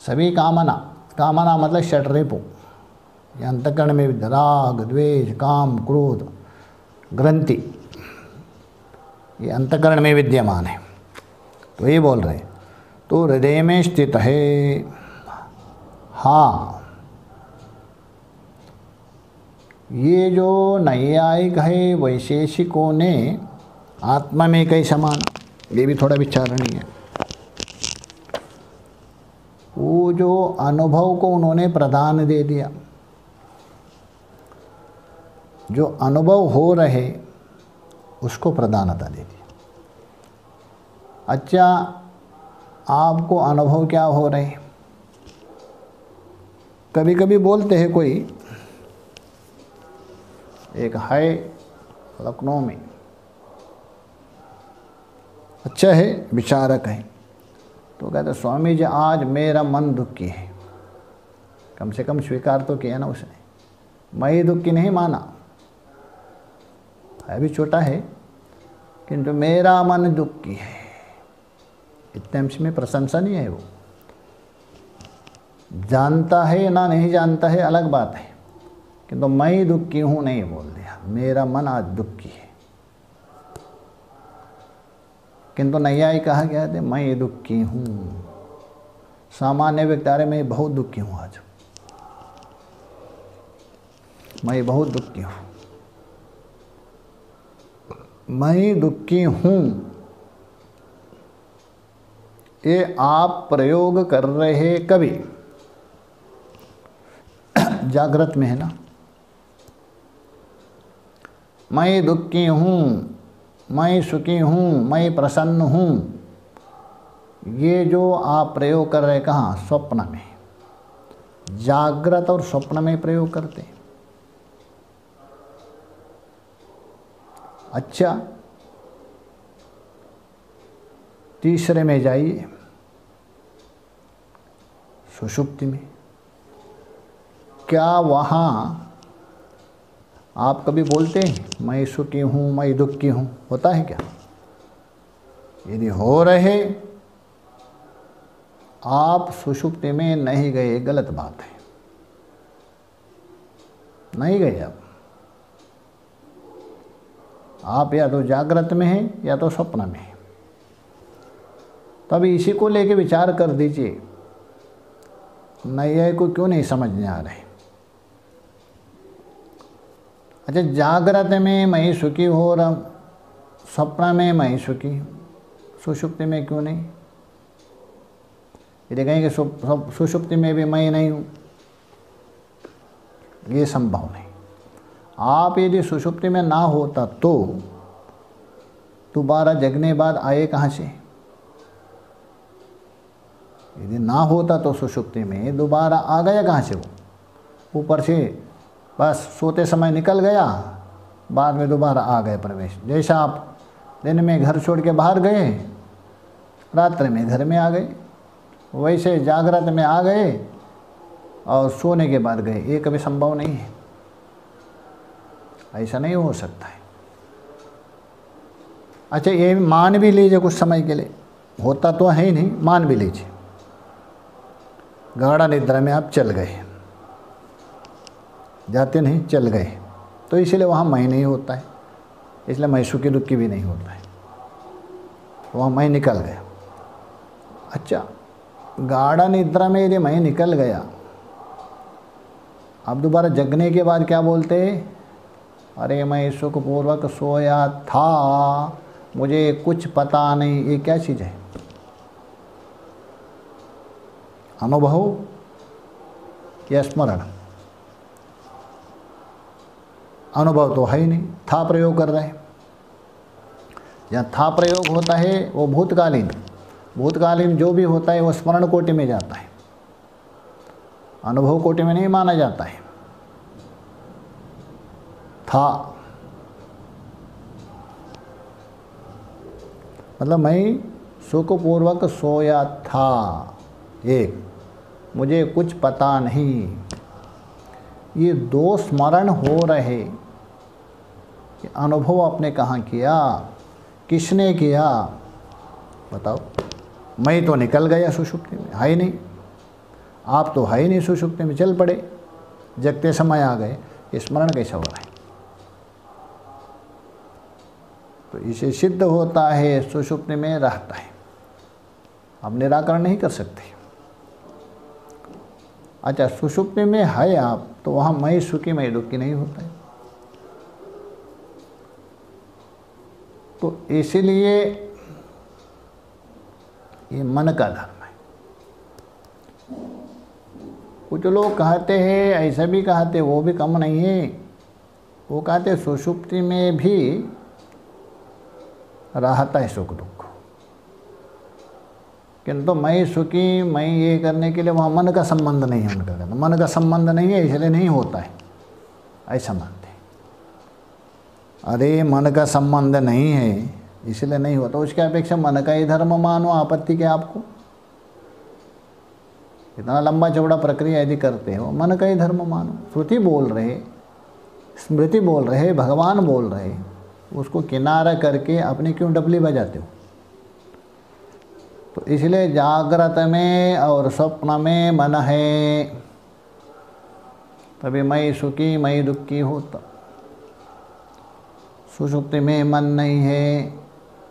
सभी कामना। कामना मतलब षड्रिपु, ये अंतःकरण में राग, द्वेष, काम, क्रोध, ग्रंथि, ये अंतःकरण में विद्यमान है। तो ये बोल रहे, तो हृदय में स्थित है। हाँ, ये जो नैयायिक है, वैशेषिकों ने आत्मा में कई समान, ये भी थोड़ा विचारणीय है। वो जो अनुभव को उन्होंने प्रधान दे दिया, जो अनुभव हो रहे उसको प्रधानता दे दी। अच्छा, आपको अनुभव क्या हो रहे? कभी कभी बोलते हैं कोई, एक है लखनऊ में, अच्छा है, विचारक है, तो कहते स्वामी जी आज मेरा मन दुखी है। कम से कम स्वीकार तो किया ना उसने, मैं ही दुखी नहीं माना, है भी छोटा है किंतु मेरा मन दुखी है। इतने अंश में प्रशंसा नहीं है। वो जानता है ना नहीं जानता है अलग बात है, किंतु मैं दुखी हूँ नहीं बोल दिया, मेरा मन आज दुखी है। किंतु नैयायी कहा गया था मैं दुखी हूँ। सामान्य व्यक्ति, अरे मैं बहुत दुखी हूँ आज, मैं बहुत दुखी हूँ, मैं दुखी हूँ, ये आप प्रयोग कर रहे कभी? जागृत में है ना, मैं दुखी हूँ, मैं सुखी हूँ, मैं प्रसन्न हूँ, ये जो आप प्रयोग कर रहे कहाँ? स्वप्न में। जागृत और स्वप्न में प्रयोग करते हैं। अच्छा, तीसरे में जाइए, सुषुप्ति में। क्या वहाँ आप कभी बोलते हैं मैं सुखी हूँ, मैं दुखी हूँ? होता है क्या? यदि हो रहे, आप सुषुप्ति में नहीं गए, गलत बात है, नहीं गए आप या तो जागृत में हैं या तो स्वप्न में हैं। तभी इसी को लेके विचार कर दीजिए, नैयायी को क्यों नहीं समझने आ रहे? अच्छा, जागृत में मैं सुखी हो रहा, स्वप्न में मैं सुखी, सुषुप्ति में क्यों नहीं? यदि कहेंगे सुषुप्ति में भी मैं नहीं हूँ, ये संभव नहीं। आप यदि सुषुप्ति में ना होता तो दोबारा जगने बाद आए कहाँ से? यदि ना होता तो सुषुप्ति में दोबारा आ गया कहाँ से? वो ऊपर से बस सोते समय निकल गया, बाद में दोबारा आ गए प्रवेश। जैसा आप दिन में घर छोड़ के बाहर गए, रात्रि में घर में आ गए, वैसे जागृत में आ गए और सोने के बाद गए। ये कभी संभव नहीं है, ऐसा नहीं हो सकता है। अच्छा, ये मान भी लीजिए कुछ समय के लिए, होता तो है ही नहीं, मान भी लीजिए गाढ़ा निद्रा में आप चल गए, जाते नहीं चल गए, तो इसलिए वहाँ मैं नहीं होता है, इसलिए मैं सुखी दुखी भी नहीं होता है, वहाँ मैं निकल गया। अच्छा, गाढ़ा निद्रा में यदि मैं निकल गया, अब दोबारा जगने के बाद क्या बोलते हैं? अरे मैं सुखपूर्वक सोया था, मुझे कुछ पता नहीं। ये क्या चीज़ है? अनुभव या स्मरण? अनुभव तो है ही नहीं, था प्रयोग कर रहे हैं। या था प्रयोग होता है वो भूतकालीन, भूतकालीन जो भी होता है वो स्मरण कोटि में जाता है, अनुभव कोटि में नहीं माना जाता है। था मतलब मैं सुखपूर्वक सोया था, एक मुझे कुछ पता नहीं। ये दो स्मरण हो रहे कि अनुभव आपने कहाँ किया, किसने किया? बताओ। मैं तो निकल गया सुषुप्ति में, है ही नहीं। आप तो है ही नहीं सुषुप्ति में, चल पड़े, जगते समय आ गए। स्मरण कैसा हो रहा है? तो इसे सिद्ध होता है सुषुप्ति में रहता है, आप निराकरण नहीं कर सकते। अच्छा, सुषुप्ति में है आप, तो वहाँ मैं सुखी मैं दुखी नहीं होता है। तो इसलिए ये मन का धर्म है। कुछ लोग कहते हैं, ऐसा भी कहते, वो भी कम नहीं है। वो कहते सुषुप्ति में भी रहता है सुख दुख, किंतु मैं सुखी, मैं ये करने के लिए वहाँ मन का संबंध नहीं है उनका। कहते मन का संबंध नहीं है इसलिए नहीं होता है, ऐसा मानते। अरे मन का संबंध नहीं है इसलिए नहीं होता, उसके अपेक्षा मन का ही धर्म मानो, आपत्ति क्या आपको? इतना लंबा चौड़ा प्रक्रिया यदि करते हो, मन का ही धर्म मानो। श्रुति बोल रहे, स्मृति बोल रहे, भगवान बोल रहे, उसको किनारा करके अपनी क्यों डबली बजाते हो? तो इसलिए जागृत में और स्वप्न में मन है, तभी मैं सुखी मैं दुखी होता। सुषुप्ति में मन नहीं है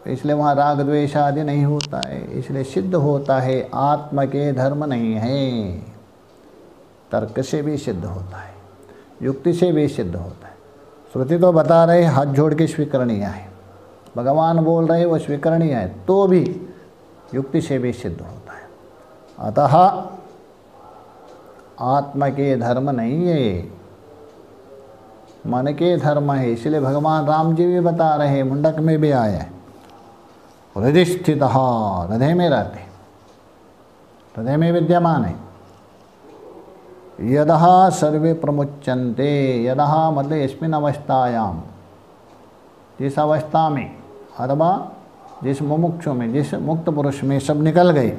इसलिए वहाँ राग द्वेष आदि नहीं होता है, इसलिए सिद्ध होता है आत्मा के धर्म नहीं है। तर्क से भी सिद्ध होता है, युक्ति से भी सिद्ध होता है। श्रुति तो बता रहे हाथ जोड़ के स्वीकरणीय है, भगवान बोल रहे वो स्वीकरणीय है, तो भी युक्ति से भी सिद्ध होता है। अतः आत्मा के धर्म नहीं है, मन के धर्म है। इसलिए भगवान राम जी भी बता रहे हैं, मुंडक में भी आया है, हृदय स्थित, हृदय में रहते, हृदय में विद्यमान है। यदः सर्वे प्रमुच्यन्ते, यदः मतलब यस्मिन् अवस्थायाम, जिस अवस्था में अथवा जिस मुमुक्षु में, जिस मुक्त पुरुष में सब निकल गए।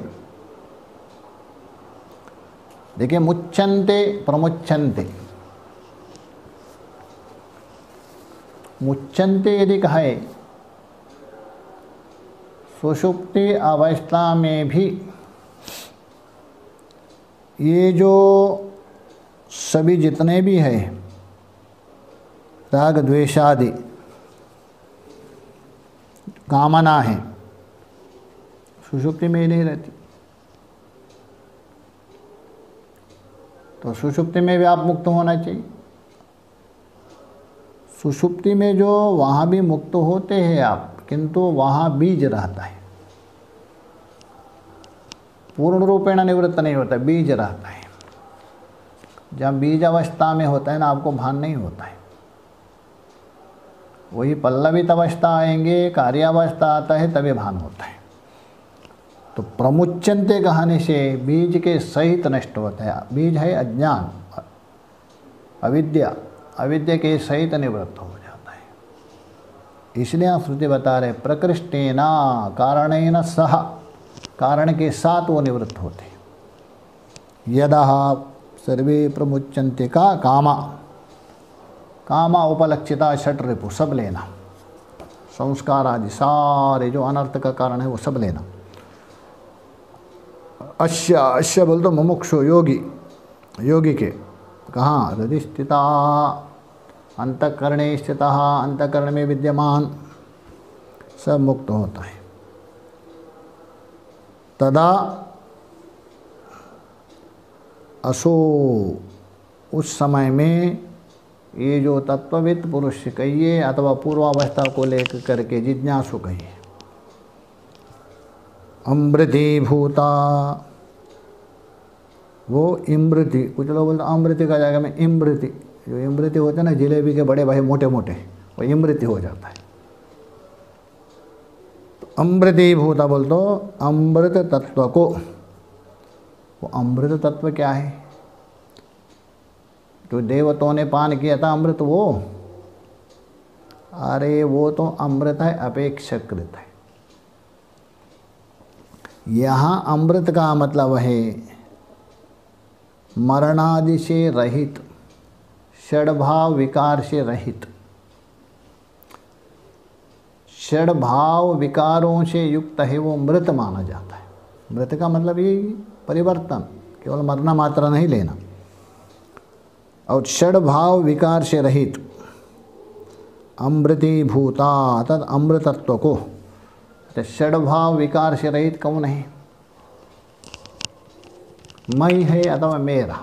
देखिए मुच्यन्ते प्रमुच्यन्ते, मुच्यन्ते यदि कहे सुषुप्ति अवस्था में भी ये जो सभी जितने भी है राग द्वेषादि कामना है, सुषुप्ति में ही नहीं रहती। तो सुषुप्ति में भी आप मुक्त होना चाहिए। सुषुप्ति में जो वहाँ भी मुक्त होते हैं आप, किंतु वहाँ बीज रहता है, पूर्ण रूपेण निवृत्त नहीं होता, बीज रहता है। जब बीज अवस्था में होता है ना, आपको भान नहीं होता है। वही पल्लवित अवस्था आएंगे, कार्यावस्था आता है, तभी भान होता है। तो प्रमुच्यन्ते कहने से बीज के सहित नष्ट होता है। बीज है अज्ञान, अविद्या, अविद्या के सहित निवृत्त हो जाता है। इसलिए आप श्रुति बता रहे प्रकृष्टेना कारणेन सह, कारण के साथ वो निवृत्त होते। यदा सर्वे प्रमुच्यन्ते का कामा, कामा उपलक्षिता षट रिपु, सब लेना, संस्कार आदि सारे जो अनर्थ का कारण है वो सब लेना। अश्य, अश्य बोल तो मुमुक्षु योगी, योगी के कहाँ? हृदय स्थिता, अंतःकरणे स्थिता, अंतःकरण में विद्यमान, सब मुक्त होता है। तदा असो, उस समय में ये जो तत्वविद पुरुष कहिए अथवा पूर्वावस्था को लेकर करके जिज्ञासु कहिए, अमृति भूता, वो इमृति, कुछ लोग बोलते अमृति का जाएगा में इमृति, जो इमृति होते हैं ना जिलेबी के बड़े भाई मोटे मोटे, वो इमृति हो जाता है। तो अमृति भूता बोल तो अमृत तत्व को, वो अमृत तत्व क्या है? जो देवताओं ने पान किया था अमृत, वो अरे वो तो अमृत है, अपेक्षाकृत है। यहाँ अमृत का मतलब है मरणादि से रहित, षड्भाव विकार से रहित। षड्भाव विकारों से युक्त है वो मृत माना जाता है। मृत का मतलब ये परिवर्तन, केवल मरना मात्रा नहीं लेना। और षड्भाव विकार से रहित अमृति भूता, तद अमृतत्व को, षड्भाव विकार से रहित कौन है? मैं है अथवा मेरा,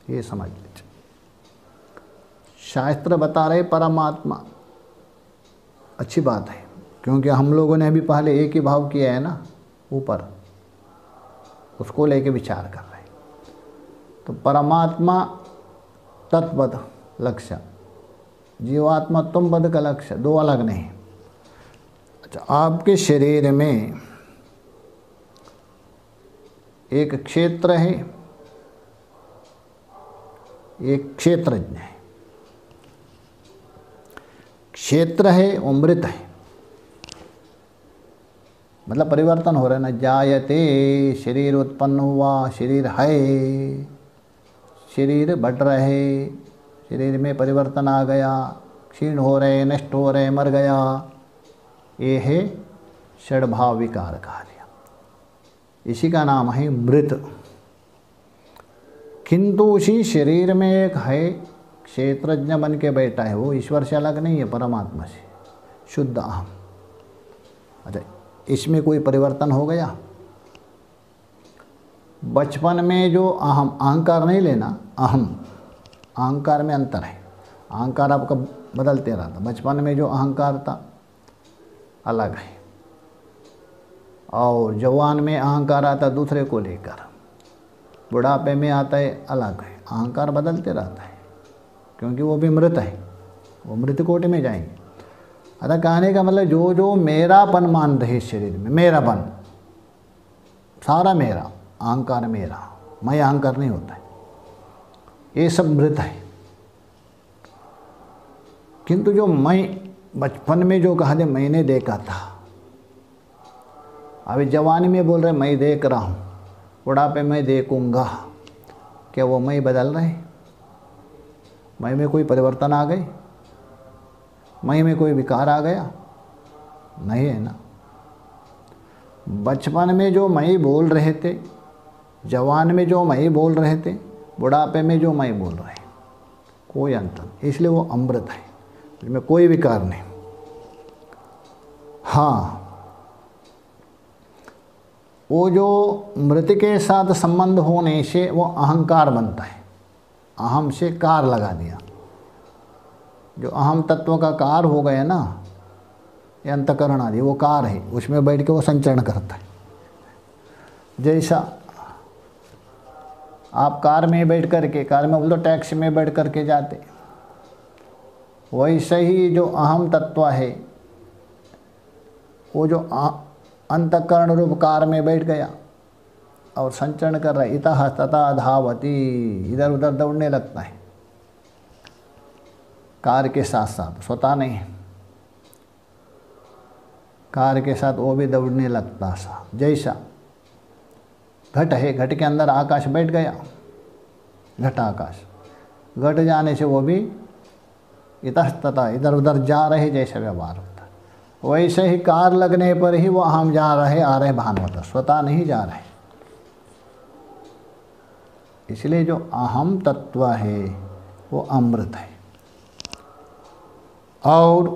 ये समझ लीजिए। शास्त्र बता रहे परमात्मा, अच्छी बात है, क्योंकि हम लोगों ने अभी पहले एक ही भाव किया है ना ऊपर, उसको लेके विचार कर रहे हैं। तो परमात्मा तत्पद लक्ष्य, जीवात्मा तुम पद का लक्ष्य, दो अलग नहीं। अच्छा, आपके शरीर में एक क्षेत्र है, एक क्षेत्रज्ञ है। क्षेत्र है वो मृत है, मतलब परिवर्तन हो रहा है ना। जायते, शरीर उत्पन्न हुआ, शरीर है, शरीर बढ़ रहे, शरीर में परिवर्तन आ गया, क्षीण हो रहे, नष्ट हो रहे, मर गया, ये है षड्भाव विकार कार्य। इसी का नाम है मृत। किंतु उसी शरीर में एक है क्षेत्रज्ञ बन के बैठा है, वो ईश्वर से अलग नहीं है, परमात्मा से, शुद्ध अहम। अच्छा, इसमें कोई परिवर्तन हो गया? बचपन में जो अहम, अहंकार नहीं लेना, अहम, अहंकार में अंतर है। अहंकार आपका बदलते रहता, बचपन में जो अहंकार था अलग है, और जवान में अहंकार आता दूसरे को लेकर, बुढ़ापे में आता है अलग है। अहंकार बदलते रहता है, क्योंकि वो भी मृत है, वो मृत कोटि में जाएंगे। अतः कहने का मतलब जो जो मेरापन मान रहे शरीर में, मेरापन सारा मेरा, अहंकार मेरा, मैं अहंकार नहीं होता है, ये सब मृत है। किंतु जो मैं बचपन में जो कहा दे मैंने देखा था, अभी जवानी में बोल रहे मैं देख रहा हूँ, बुढ़ापे मैं देखूंगा, क्या वो मैं बदल रहे? मैं में कोई परिवर्तन आ गई? मैं में कोई विकार आ गया? नहीं है ना। बचपन में जो मैं बोल रहे थे, जवान में जो मैं बोल रहे थे, बुढ़ापे में जो मैं बोल रहे, कोई अंतर। इसलिए वो अमृत है, इसमें कोई विकार नहीं। हाँ, वो जो मृत के साथ संबंध होने से वो अहंकार बनता है। अहम से कार लगा दिया, जो अहम तत्व का कार हो गया ना, ये अंतकरण आदि, वो कार है, उसमें बैठ के वो संचरण करता है। जैसा आप कार में बैठ करके, कार में बोल दो टैक्सी में बैठ करके जाते, वैसे ही जो अहम तत्व है वो जो अंतकरण रूप कार में बैठ गया और संचरण कर रहा है, इतः तथा धावती, इधर उधर दौड़ने लगता है कार के साथ साथ, स्वतः नहीं, कार के साथ वो भी दौड़ने लगता सा। जैसा घट है, घट के अंदर आकाश बैठ गया, घट आकाश, घट जाने से वो भी इतस्ततः इधर उधर जा रहे, जैसा व्यवहार होता है वैसे ही कार लगने पर ही वो हम जा रहे आ रहे भान होता, स्वतः नहीं जा रहे। इसलिए जो अहम तत्व है वो अमृत है। और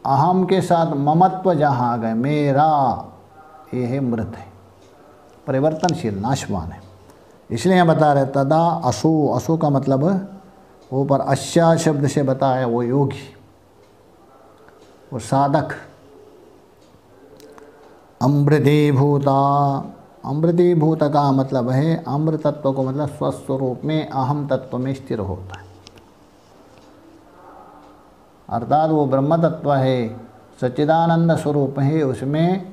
अहम के साथ ममत्व जहाँ आ गए, मेरा, ये है मृत है, परिवर्तनशील, नाशवान है। इसलिए यहाँ बता रहे तदा असु, असु का मतलब ऊपर अस्या शब्द से बताया वो योगी, वो साधक। अमृतीभूता, अमृतीभूत का मतलब है अमृत तत्व को, मतलब स्वस्वरूप में अहम तत्व में स्थिर होता है, अर्थात वो ब्रह्म तत्व है, सच्चिदानंद स्वरूप है, उसमें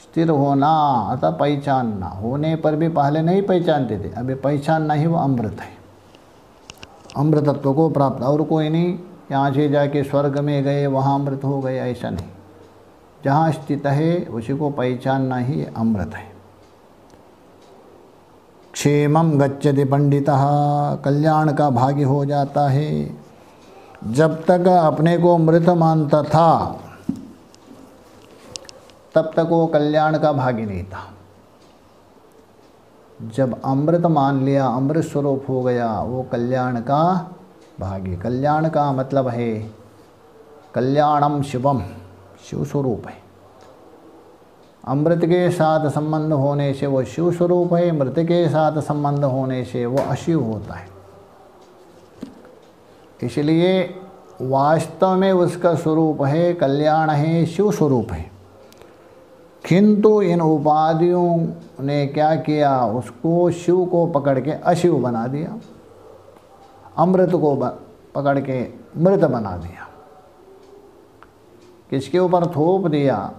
स्थिर होना अतः पहचानना। होने पर भी पहले नहीं पहचानते थे, अभी पहचानना ही वो अमृत है, अमृत तत्व को प्राप्त। और कोई नहीं यहाँ से जाके स्वर्ग में गए वहाँ अमृत हो गए, ऐसा नहीं। जहाँ स्थित है उसी को पहचानना ही अमृत है। क्षेमम गच्छति पंडितः, कल्याण का भागी हो जाता है। जब तक अपने को मृत मानता था तब तक वो कल्याण का भागी नहीं था। जब अमृत मान लिया, अमृत स्वरूप हो गया, वो कल्याण का भागी। कल्याण का मतलब है कल्याणम शिवम, शिव स्वरूप है। अमृत के साथ संबंध होने से वो शिव स्वरूप है, मृत के साथ संबंध होने से वो अशिव होता है। इसलिए वास्तव में उसका स्वरूप है, कल्याण है, शिव स्वरूप है। किंतु इन उपाधियों ने क्या किया, उसको शिव को पकड़ के अशिव बना दिया, अमृत को पकड़ के मृत बना दिया। किसके ऊपर थोप दिया?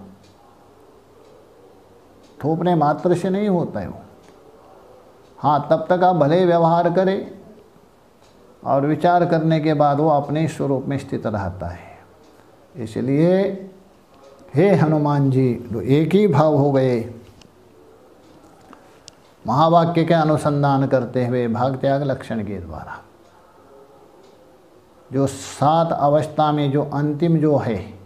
थोपने मात्र से नहीं होता है वो। हाँ, तब तक आप भले व्यवहार करें और विचार करने के बाद वो अपने स्वरूप में स्थित रहता है। इसलिए हे हनुमान जी, जो एक ही भाव हो गए, महावाक्य के अनुसंधान करते हुए भाग त्याग लक्षण के द्वारा जो 7 अवस्था में जो अंतिम जो है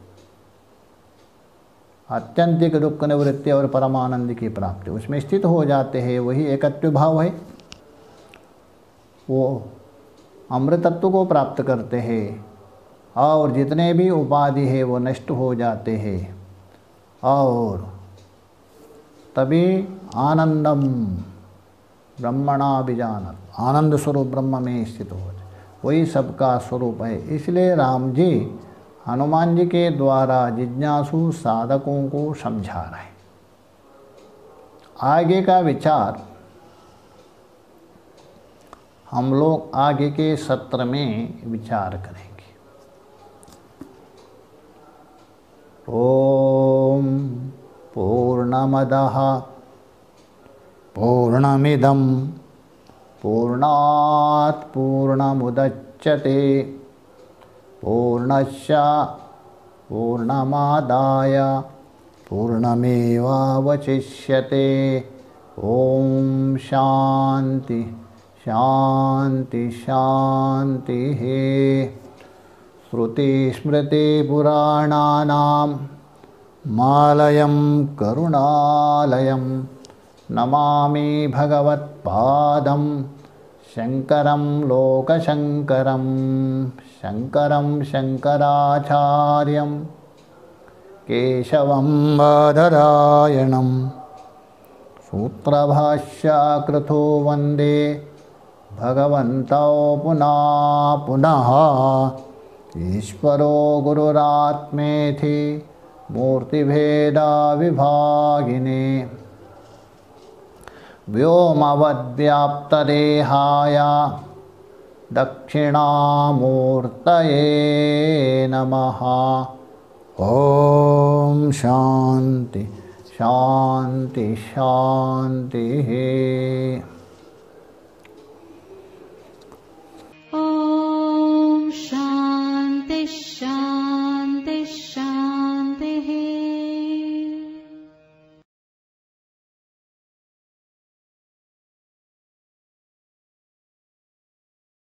आत्यंतिक दुख निवृत्ति और परमानंद की प्राप्ति, उसमें स्थित हो जाते हैं, वही एकत्व भाव है। वो अमृतत्व को प्राप्त करते हैं और जितने भी उपाधि है वो नष्ट हो जाते हैं और तभी आनंदम ब्रह्मणा विजानत, आनंद स्वरूप ब्रह्म में स्थित हो जाए, वही सबका स्वरूप है। इसलिए राम जी हनुमान जी के द्वारा जिज्ञासु साधकों को समझा रहे। आगे का विचार हम लोग आगे के सत्र में विचार करेंगे। ओम पूर्णमदः पूर्णमिदं पूर्णात् पूर्णमुदच्यते पूर्णस्य पूर्णमादाय पूर्णमेवावशिष्यते। ओम शांति शांति शांति। श्रुतिस्मृतिपुराणानाम् मालयं करुणालयं नमामि भगवत्पादं शंकरं लोकशंकरं शंकरं शंकराचार्यं केशवं बादरायणं सूत्रभाष्यकृतो वन्दे भगवन्तौ पुनः पुनः। ईश्वरो गुरुरात्मेति मूर्तिभेदविभागिने व्योमवद्व्याप्तदेहाय दक्षिणामूर्तये नमः। ओम शांति शांति शांति।